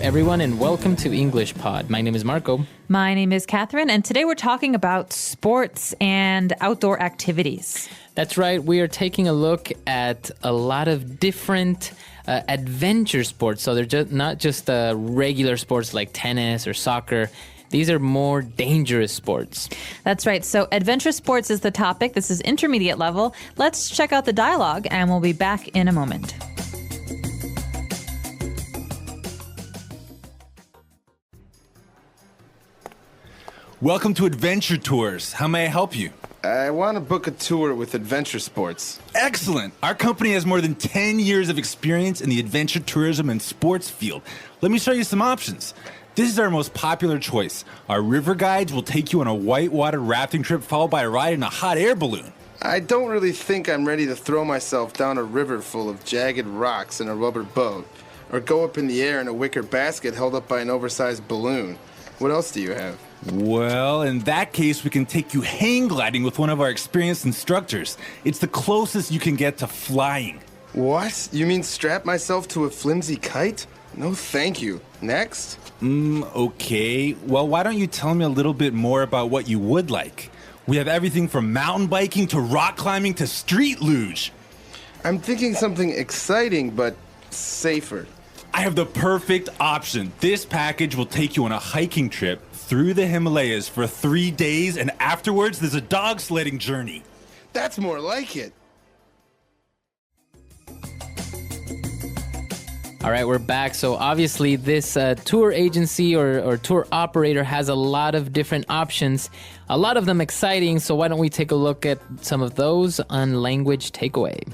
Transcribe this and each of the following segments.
everyone, and welcome to English Pod. My name is Marco. My name is Catherine, and today we're talking about sports and outdoor activities. That's right. We are taking a look at a lot of different adventure sports. So they're not just regular sports like tennis or soccer. These are more dangerous sports. That's right. So adventure sports is the topic. This is intermediate level. Let's check out the dialogue, and we'll be back in a moment. Welcome to Adventure Tours. How may I help you? I want to book a tour with adventure sports. Excellent. Our company has more than 10 years of experience in the adventure tourism and sports field. Let me show you some options. This is our most popular choice. Our river guides will take you on a whitewater rafting trip followed by a ride in a hot air balloon. I don't really think I'm ready to throw myself down a river full of jagged rocks in a rubber boat, or go up in the air in a wicker basket held up by an oversized balloon. What else do you have? Well, in that case, we can take you hang gliding with one of our experienced instructors. It's the closest you can get to flying. What? You mean strap myself to a flimsy kite? No, thank you. Next? Okay. Well, why don't you tell me a little bit more about what you would like? We have everything from mountain biking to rock climbing to street luge. I'm thinking something exciting, but safer. I have the perfect option. This package will take you on a hiking trip through the Himalayas for 3 days, and afterwards there's a dog sledding journey. That's more like it. All right, we're back. So obviously this tour agency or tour operator has a lot of different options, a lot of them exciting. So why don't we take a look at some of those on Language Takeaway.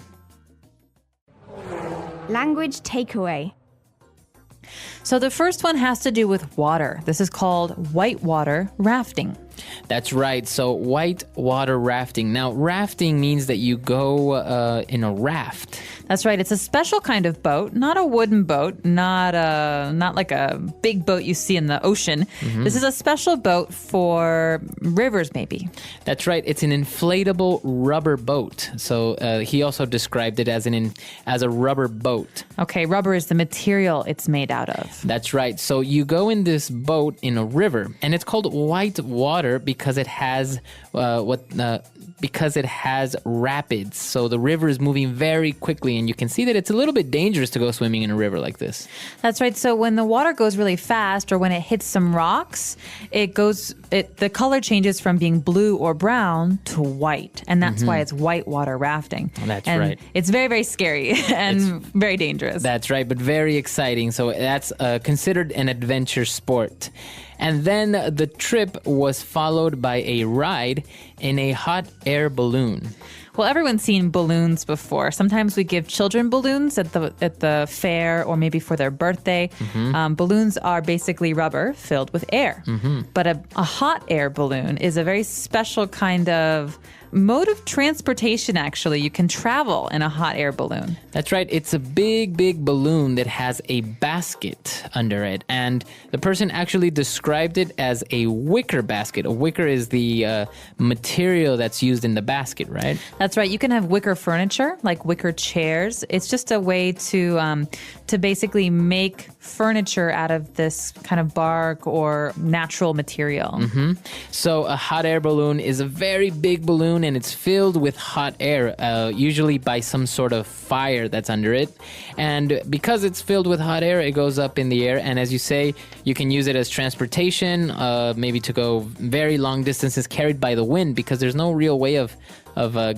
Language takeaway. So the first one has to do with water. This is called whitewater rafting. That's right. So whitewater rafting. Now, rafting means that you go in a raft. That's right. It's a special kind of boat, not a wooden boat, not like a big boat you see in the ocean. Mm-hmm. This is a special boat for rivers, maybe. That's right. It's an inflatable rubber boat. So he also described it as a rubber boat. Okay, rubber is the material it's made out of. That's right. So you go in this boat in a river, and it's called white water because it has rapids. So the river is moving very quickly, and you can see that it's a little bit dangerous to go swimming in a river like this. That's right. So when the water goes really fast, or when it hits some rocks, the color changes from being blue or brown to white, and that's why it's whitewater rafting. That's right. It's very, very scary and very dangerous. That's right, but very exciting. So that's considered an adventure sport. And then the trip was followed by a ride in a hot air balloon. Well, everyone's seen balloons before. Sometimes we give children balloons at the fair or maybe for their birthday. Mm-hmm. Balloons are basically rubber filled with air. Mm-hmm. But a hot air balloon is a very special kind of mode of transportation, actually. You can travel in a hot air balloon. That's right. It's a big, big balloon that has a basket under it. And the person actually described it as a wicker basket. A wicker is the material that's used in the basket, right? That's right. You can have wicker furniture, like wicker chairs. It's just a way to basically make furniture out of this kind of bark or natural material. Mm-hmm. So a hot air balloon is a very big balloon, and it's filled with hot air, usually by some sort of fire that's under it. And because it's filled with hot air, it goes up in the air. And as you say, you can use it as transportation, maybe to go very long distances carried by the wind, because there's no real way of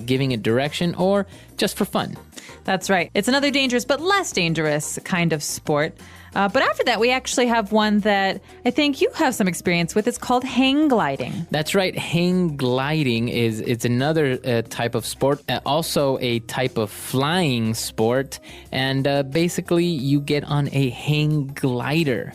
giving it direction, or just for fun. That's right. It's another dangerous but less dangerous kind of sport. But after that, we actually have one that I think you have some experience with. It's called hang gliding. That's right. Hang gliding it's another type of sport, also a type of flying sport. And basically, you get on a hang glider.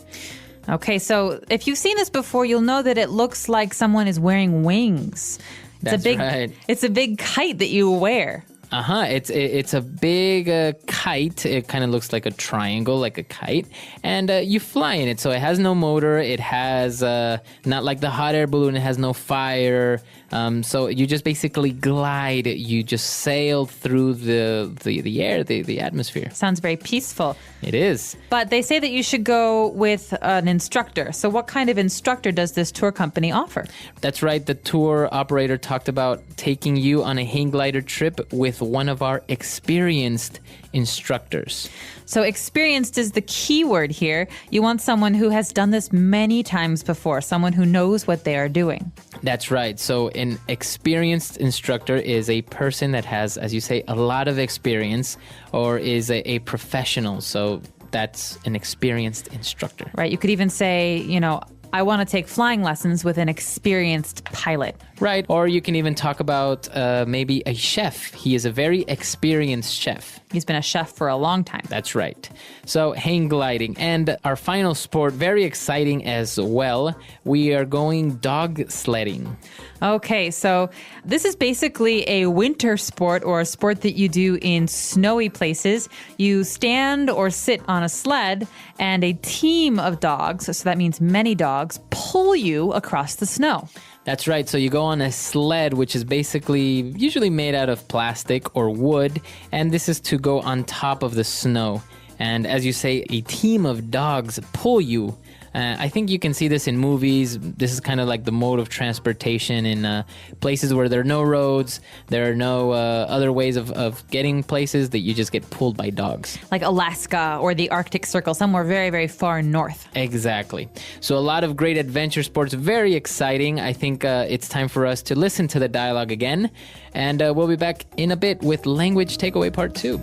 Okay, so if you've seen this before, you'll know that it looks like someone is wearing wings. That's right. It's a big kite that you wear. It's a big kite. It kind of looks like a triangle, like a kite, and you fly in it. So it has no motor. It has not like the hot air balloon. It has no fire. So you just basically glide. You just sail through the air, the atmosphere. Sounds very peaceful. It is. But they say that you should go with an instructor. So what kind of instructor does this tour company offer? That's right. The tour operator talked about taking you on a hang glider trip with one of our experienced instructors. So experienced is the key word here. You want someone who has done this many times before, someone who knows what they are doing. That's right. So an experienced instructor is a person that has, as you say, a lot of experience or is a professional. So that's an experienced instructor. Right. You could even say, I want to take flying lessons with an experienced pilot. Right. Or you can even talk about maybe a chef. He is a very experienced chef. He's been a chef for a long time. That's right. So hang gliding. And our final sport, very exciting as well. We are going dog sledding. Okay, so this is basically a winter sport or a sport that you do in snowy places. You stand or sit on a sled and a team of dogs, so that means many dogs, pull you across the snow. That's right. So you go on a sled, which is basically usually made out of plastic or wood, and this is to go on top of the snow. And as you say, a team of dogs pull you. I think you can see this in movies. This is kind of like the mode of transportation in places where there are no roads. There are no other ways of getting places that you just get pulled by dogs. Like Alaska or the Arctic Circle, somewhere very, very far north. Exactly. So a lot of great adventure sports, very exciting. I think it's time for us to listen to the dialogue again. And we'll be back in a bit with Language Takeaway Part 2.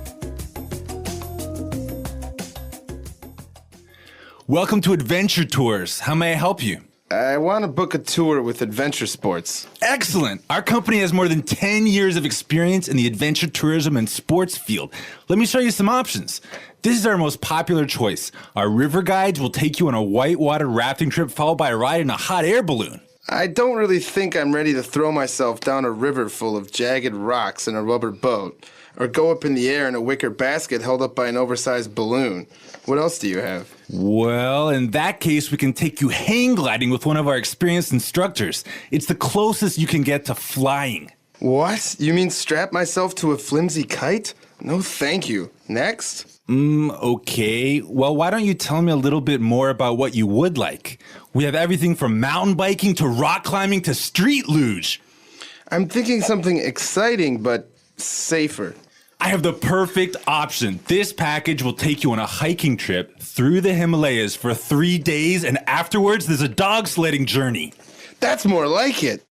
Welcome to Adventure Tours. How may I help you? I want to book a tour with adventure sports. Excellent. Our company has more than 10 years of experience in the adventure tourism and sports field. Let me show you some options. This is our most popular choice. Our river guides will take you on a whitewater rafting trip followed by a ride in a hot air balloon. I don't really think I'm ready to throw myself down a river full of jagged rocks in a rubber boat, or go up in the air in a wicker basket held up by an oversized balloon. What else do you have? Well, in that case, we can take you hang gliding with one of our experienced instructors. It's the closest you can get to flying. What? You mean strap myself to a flimsy kite? No, thank you. Next? Okay. Well, why don't you tell me a little bit more about what you would like? We have everything from mountain biking to rock climbing to street luge. I'm thinking something exciting, but safer. I have the perfect option. This package will take you on a hiking trip through the Himalayas for 3 days, and afterwards there's a dog sledding journey. That's more like it.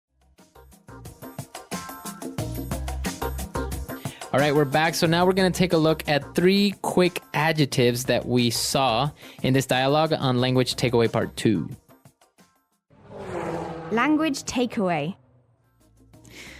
All right, we're back. So now we're going to take a look at 3 quick adjectives that we saw in this dialogue on Language Takeaway Part 2. Language takeaway.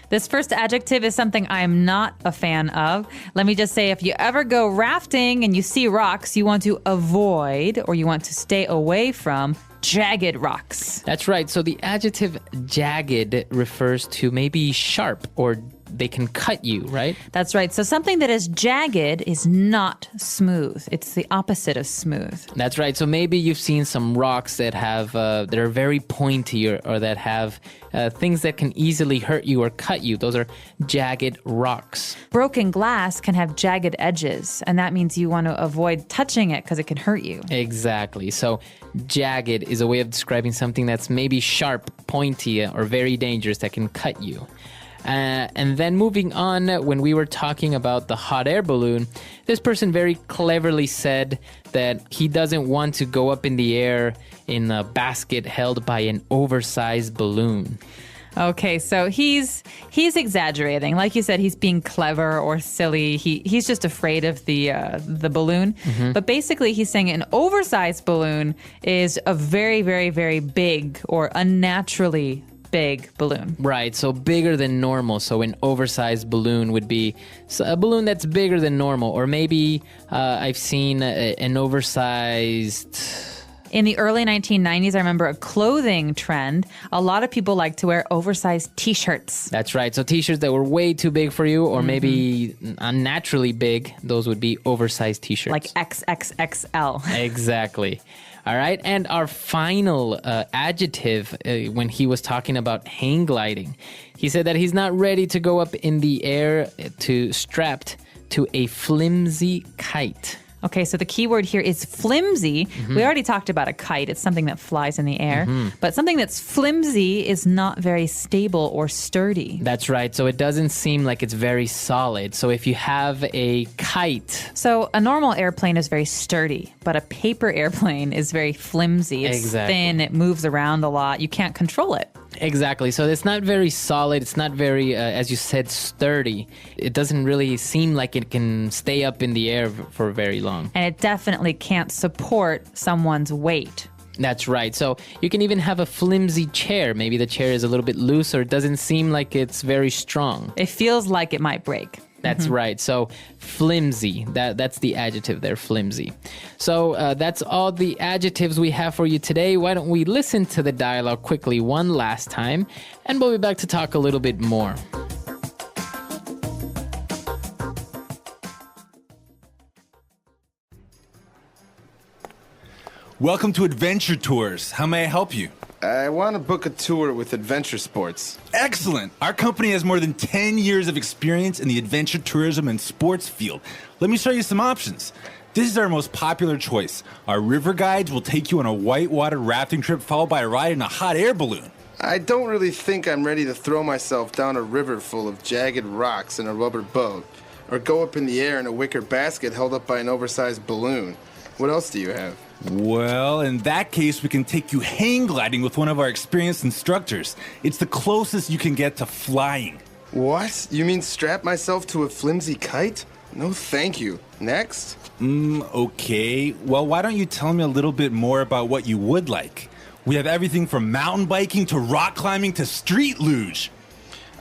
This first adjective is something I'm not a fan of. Let me just say, if you ever go rafting and you see rocks, you want to avoid or you want to stay away from jagged rocks. That's right. So the adjective jagged refers to maybe sharp or they can cut you, right? That's right. So something that is jagged is not smooth. It's the opposite of smooth. That's right. So maybe you've seen some rocks that have that are very pointy or that have things that can easily hurt you or cut you. Those are jagged rocks. Broken glass can have jagged edges, and that means you want to avoid touching it because it can hurt you. Exactly. So jagged is a way of describing something that's maybe sharp, pointy, or very dangerous that can cut you. And then moving on, when we were talking about the hot air balloon, this person very cleverly said that he doesn't want to go up in the air in a basket held by an oversized balloon. Okay, so he's exaggerating. Like you said, he's being clever or silly. He's just afraid of the balloon. Mm-hmm. But basically, he's saying an oversized balloon is a very, very, very big or unnaturally big balloon. Right, so bigger than normal. So an oversized balloon would be a balloon that's bigger than normal. Or maybe I've seen an oversized... In the early 1990s, I remember a clothing trend. A lot of people like to wear oversized T-shirts. That's right. So T-shirts that were way too big for you or maybe unnaturally big, those would be oversized T-shirts. Like XXXL. Exactly. All right. And our final adjective when he was talking about hang gliding, he said that he's not ready to go up in the air strapped to a flimsy kite. Okay, so the key word here is flimsy. We already talked about a kite. It's something that flies in the air. But something that's flimsy is not very stable or sturdy. That's right. So it doesn't seem like it's very solid. So if you have a kite... So a normal airplane is very sturdy, but a paper airplane is very flimsy. It's thin. It moves around a lot. You can't control it. Exactly. So it's not very solid. It's not very, as you said, sturdy. It doesn't really seem like it can stay up in the air for very long. And it definitely can't support someone's weight. That's right. So you can even have a flimsy chair. Maybe the chair is a little bit loose or it doesn't seem like it's very strong. It feels like it might break. That's right. So flimsy, that's the adjective there, flimsy. So that's all the adjectives we have for you today. Why don't we listen to the dialogue quickly one last time, and we'll be back to talk a little bit more. Welcome to Adventure Tours. How may I help you? I want to book a tour with adventure sports. Excellent. Our company has more than 10 years of experience in the adventure tourism and sports field. Let me show you some options. This is our most popular choice. Our river guides will take you on a whitewater rafting trip followed by a ride in a hot air balloon. I don't really think I'm ready to throw myself down a river full of jagged rocks in a rubber boat, or go up in the air in a wicker basket held up by an oversized balloon. What else do you have? Well, in that case, we can take you hang gliding with one of our experienced instructors. It's the closest you can get to flying. What? You mean strap myself to a flimsy kite? No, thank you. Next? Okay. Well, why don't you tell me a little bit more about what you would like? We have everything from mountain biking to rock climbing to street luge.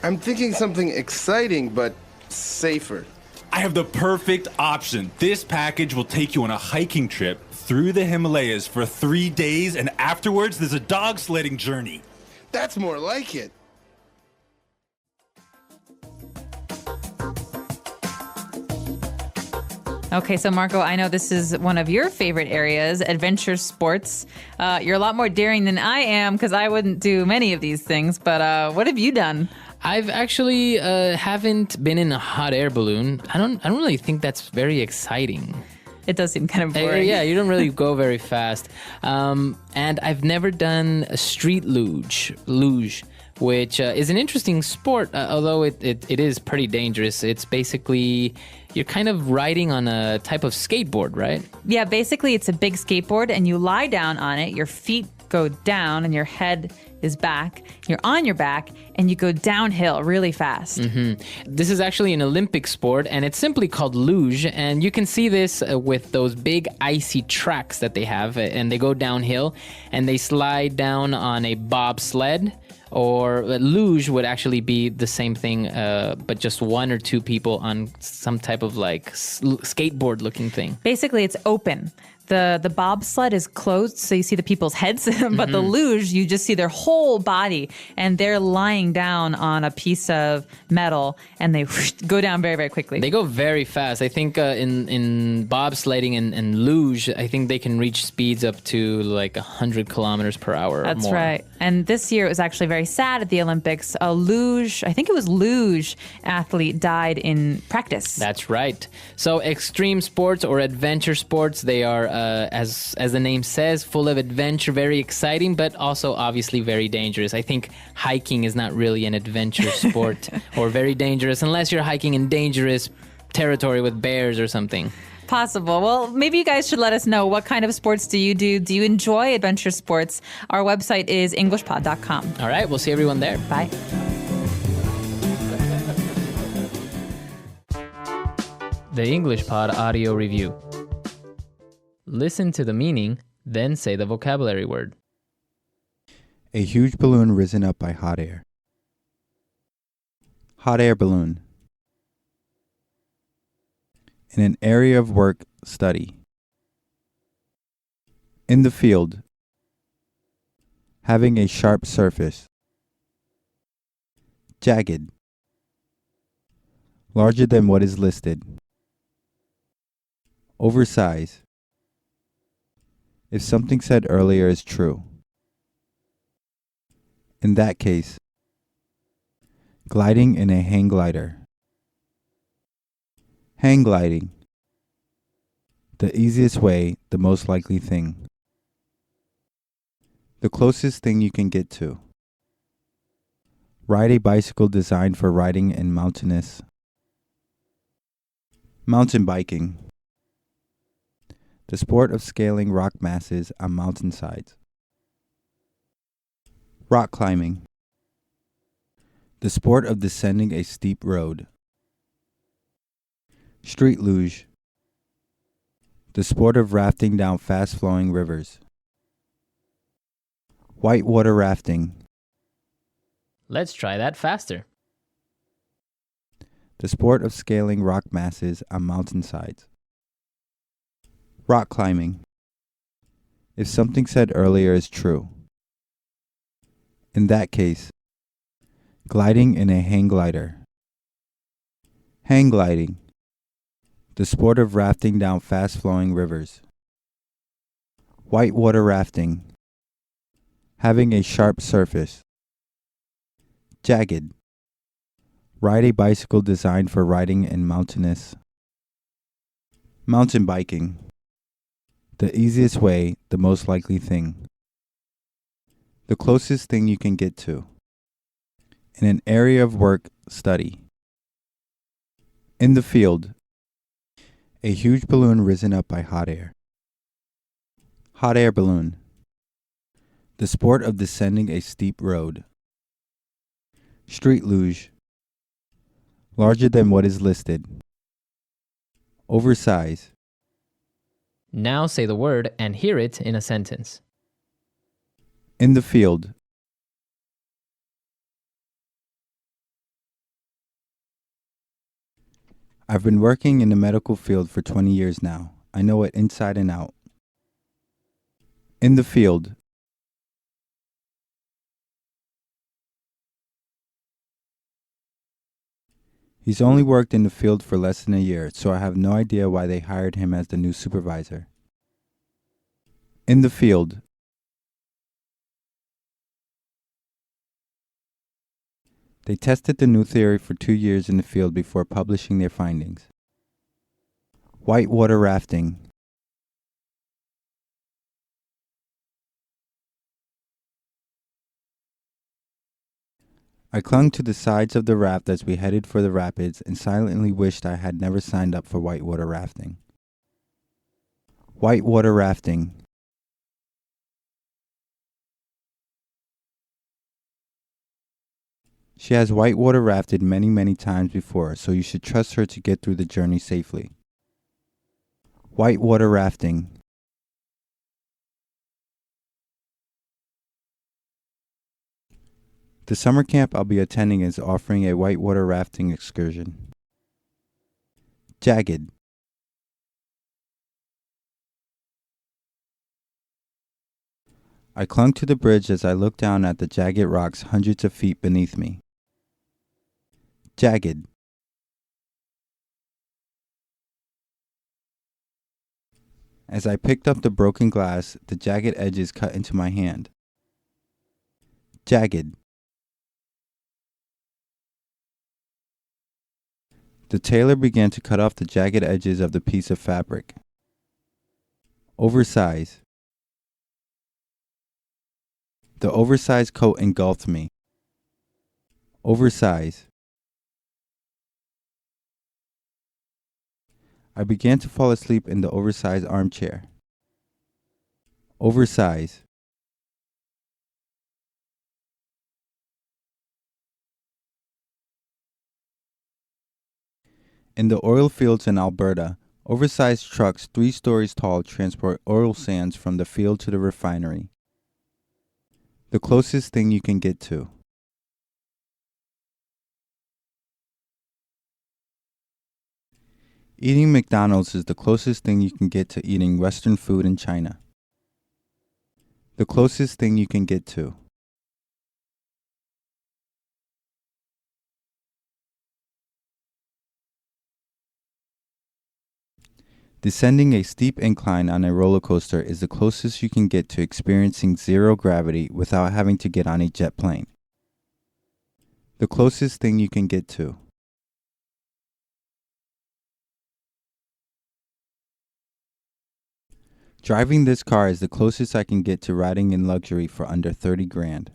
I'm thinking something exciting, but safer. I have the perfect option. This package will take you on a hiking trip through the Himalayas for 3 days, and afterwards there's a dog sledding journey. That's more like it. Okay, so Marco, I know this is one of your favorite areas, adventure sports. You're a lot more daring than I am because I wouldn't do many of these things, but what have you done? I've actually haven't been in a hot air balloon. I don't really think that's very exciting. It does seem kind of boring. Yeah, you don't really go very fast. And I've never done a street luge, which is an interesting sport, although it is pretty dangerous. It's basically, you're kind of riding on a type of skateboard, right? Yeah, basically it's a big skateboard and you lie down on it, your feet go down and your head is back. You're on your back and you go downhill really fast. This is actually an Olympic sport and it's simply called luge. And you can see this with those big icy tracks that they have, and they go downhill and they slide down on a bobsled. Or luge would actually be the same thing, but just one or two people on some type of like skateboard looking thing. Basically, it's open. The bobsled is closed, so you see the people's heads, but the luge, you just see their whole body, and they're lying down on a piece of metal, and they go down very, very quickly. They go very fast. I think in bobsledding and luge, I think they can reach speeds up to like 100 kilometers per hour or more. That's right. And this year it was actually very sad at the Olympics. A luge athlete died in practice. That's right. So extreme sports or adventure sports, they are, as the name says, full of adventure, very exciting, but also obviously very dangerous. I think hiking is not really an adventure sport or very dangerous unless you're hiking in dangerous territory with bears or something. Possible. Well, maybe you guys should let us know, what kind of sports do you do? Do you enjoy adventure sports? Our website is englishpod.com. All right, we'll see everyone there. Bye. The English Pod Audio Review. Listen to the meaning, then say the vocabulary word. A huge balloon risen up by hot air. Hot air balloon. In an area of work, study. In the field. Having a sharp surface. Jagged. Larger than what is listed. Oversize. if something said earlier is true. In that case, gliding in a hang glider. Hang gliding. The easiest way, the most likely thing. The closest thing you can get to. Ride a bicycle designed for riding in mountainous. Mountain biking. The sport of scaling rock masses on mountainsides. Rock climbing. The sport of descending a steep road. Street luge. The sport of rafting down fast-flowing rivers. Whitewater rafting. Let's try that faster. The sport of scaling rock masses on mountainsides. Rock climbing. If something said earlier is true. In that case, gliding in a hang glider. Hang gliding. The sport of rafting down fast-flowing rivers. Whitewater rafting. Having a sharp surface. Jagged. Ride a bicycle designed for riding in mountainous. Mountain biking. The easiest way, the most likely thing. The closest thing you can get to. In an area of work, study. In the field. A huge balloon risen up by hot air. Hot air balloon. The sport of descending a steep road. Street luge. Larger than what is listed. Oversize. Now say the word and hear it in a sentence. In the field. I've been working in the medical field for 20 years now. I know it inside and out. In the field. He's only worked in the field for less than a year, so I have no idea why they hired him as the new supervisor. In the field. They tested the new theory for 2 years in the field before publishing their findings. Whitewater rafting. I clung to the sides of the raft as we headed for the rapids and silently wished I had never signed up for whitewater rafting. Whitewater rafting. She has whitewater rafted many, many times before, so you should trust her to get through the journey safely. Whitewater rafting. The summer camp I'll be attending is offering a whitewater rafting excursion. Jagged. I clung to the bridge as I looked down at the jagged rocks hundreds of feet beneath me. Jagged. As I picked up the broken glass, the jagged edges cut into my hand. Jagged. The tailor began to cut off the jagged edges of the piece of fabric. Oversize. The oversized coat engulfed me. Oversize. I began to fall asleep in the oversized armchair. Oversize. In the oil fields in Alberta, oversized trucks 3 stories tall transport oil sands from the field to the refinery. The closest thing you can get to. Eating McDonald's is the closest thing you can get to eating Western food in China. The closest thing you can get to. Descending a steep incline on a roller coaster is the closest you can get to experiencing zero gravity without having to get on a jet plane. The closest thing you can get to. Driving this car is the closest I can get to riding in luxury for under 30 grand.